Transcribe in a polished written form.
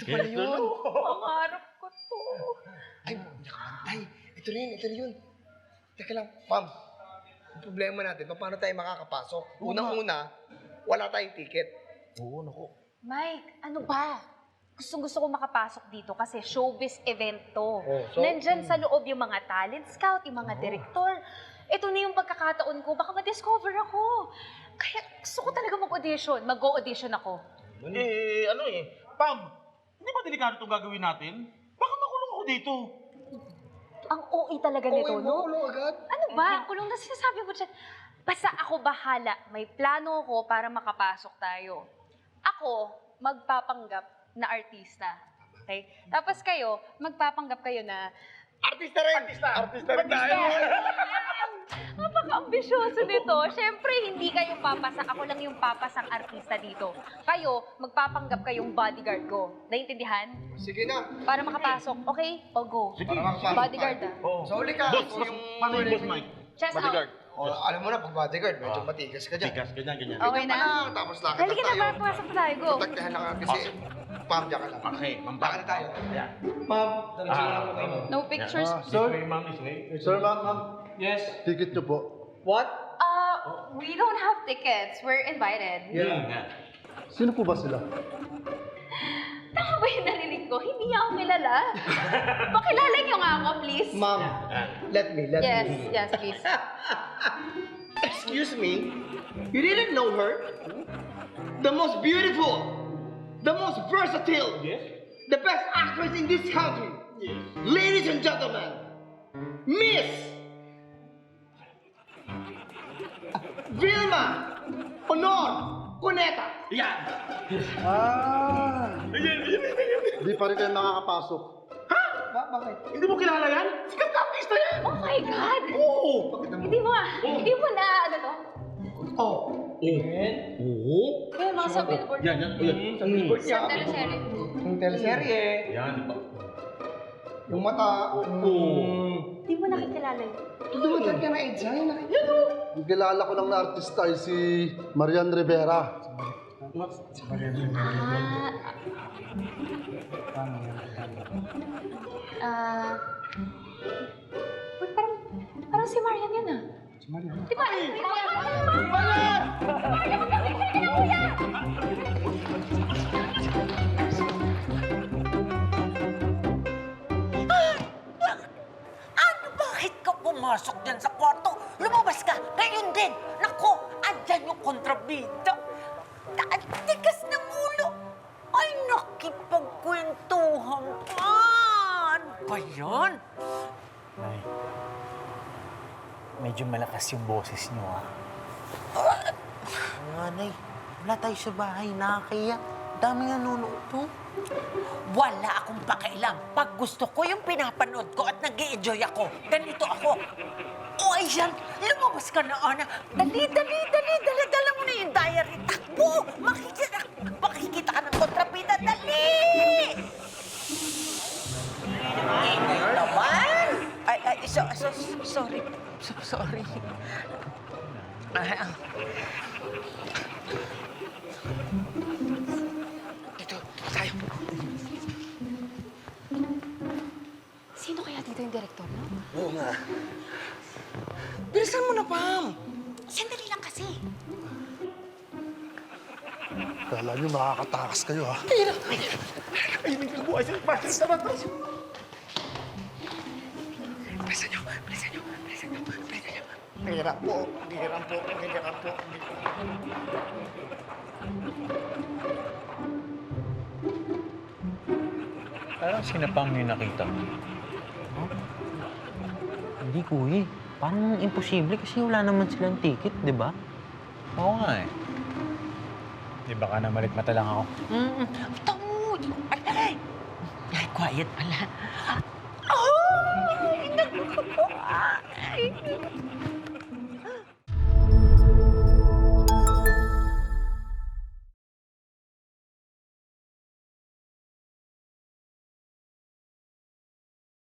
Ito pala yun. Pangarap ko to. Ay, nakabantay. Ito na yun. Teka lang, ma'am. Ang problema natin, paano tayo makakapasok? Unang-una, wala tayong ticket. Oo, naku. Mike, ano ba? Gustong-gusto ko makapasok dito kasi showbiz event to. so, Nandyan sa loob yung mga talent scout, yung mga direktor. Ito na yung pagkakataon ko, baka ma-discover ako. Kaya gusto ko talaga mag-audition. Mag-go-audition ako. Pam, hindi ba delikado itong gagawin natin? Baka makulong ako dito. Ang OA talaga nito, no? Makulong agad. Ano ba? Kulong na sinasabi mo dyan. Basta ako bahala. May plano ko para makapasok tayo. Ako, magpapanggap na artista. Okay? Tapos kayo, magpapanggap kayo na Artista rin! Artista rin tayo! napaka-ambisyoso nito. Siyempre, hindi kayo papasa. Ako lang yung papasang artista dito. Kayo, magpapanggap kayong bodyguard ko. Naintindihan? Sige na. Para makapasok. Okay? O go. Sige. Para makapasok Bodyguard tayo. ah. Sa uli ka. Boss, paano yung boss, Mike? Chest Bodyguard. out. Alam mo na, pag bodyguard, medyo matigas ka dyan. Tigas, ganyan. Okay Ganyan pa na? lang, tapos lakad Halika na ba? Pumasok tayo. Go. Protektahan lang kasi, pam, dyan ka lang. Okay, Lakad na tayo. Yeah. Ma'am, diretso na lang po kayo. No pictures. Sir, ma'am, this way. Sir, ma'am. Yes. Ticket niyo po. What? We don't have tickets. We're invited. Yeah. Sino po ba sila? Tama ba yung narinig ko? Hindi niya ako kilala. Pakilala niyo nga ako, please. Ma'am, let me. Yes, please. Excuse me? You didn't know her? The most beautiful, the most versatile, Yes? the best actress in this country. Yes. Ladies and gentlemen, Miss Vilma Honor Cuneta. Yan! Hindi pa rin kayo nakakapasok. Bakit? Hindi mo kilala yan? Sikat ka artista yan! Oh my God! Oo! Hindi mo na, ano to? Oh. Oo? Kaya mga sa billboard. Yan. Sa billboard niya. Sa teleserye. Yung teleserye. Yan, di ba? Yung mata. Hindi mo nakikilala yun. Dumagat ka na, Edsa. Yung kilala ko lang na artista ay si Marian Rivera. Uy, parang si Marian yun ah. Si Marian? Di ba? Ano, bakit ka pumasok dyan sa kwarto? Lumabas ka! Ngayon din! Nako, andyan yung kontrabida! Ang tigas ng ulo! Ay, nakipagkwentuhan pa! Ano ba yan? Nay, medyo malakas yung boses niyo, ha? Nanay, wala tayo sa bahay, nakakaya. Daming nanonood to. Wala akong pakialam. Pag gusto ko yung pinapanood ko at nag-i-enjoy ako, ganito ako. O ayan, lumabas ka na, Ana. Dali, dala mo na yung diary. Takbo! Makikita ka ng kontrabida. Dali! Ingay naman! Sorry. Sorry. Dito tayo. Sino kaya dito yung director, no? Oo nga. Bilisan mo na, Pam. Sandali lang kasi. Kala niyo makakatakas kayo, ha? Hirap po. Parang sinapang yung nakita mo. Hindi, kuya. Parang imposible kasi wala naman silang ticket, di ba? Oo nga eh. Di ba ka na malit mata lang ako? Tamo! Ay, quiet pala.